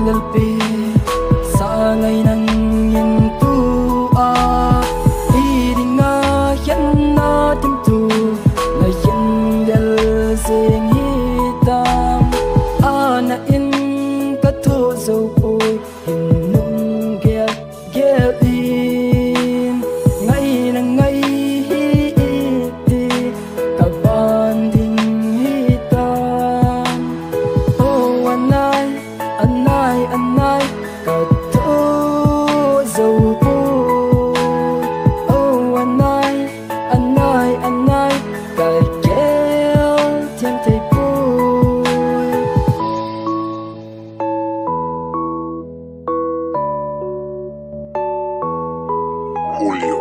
lalpi sa ngày nang in tu a đi nga hian na tim tu na hian del sing hi tam a na in ka thu zo oi hin nung gel gel in ngày nang ngày hi ti ka ban ding hi tam oh anai anai anai ka thu zo oi oh anai anai anai ka gel tiang thei Julio.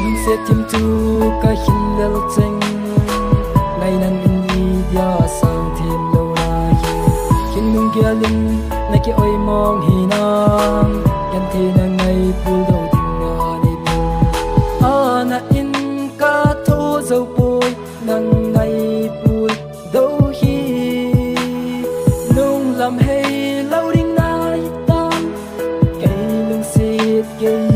mình sẽ tìm tu cái hin lel cheng ngày nan in dia sang thêm lâu na hin nung kia lưng nay kia oi mong hi nam yan thi na ngày pul đâu ding na nei tu a na in ka thu zo poi nang ngày pul đâu hi nung làm hay lâu ding nai tam cây lưng xịt cây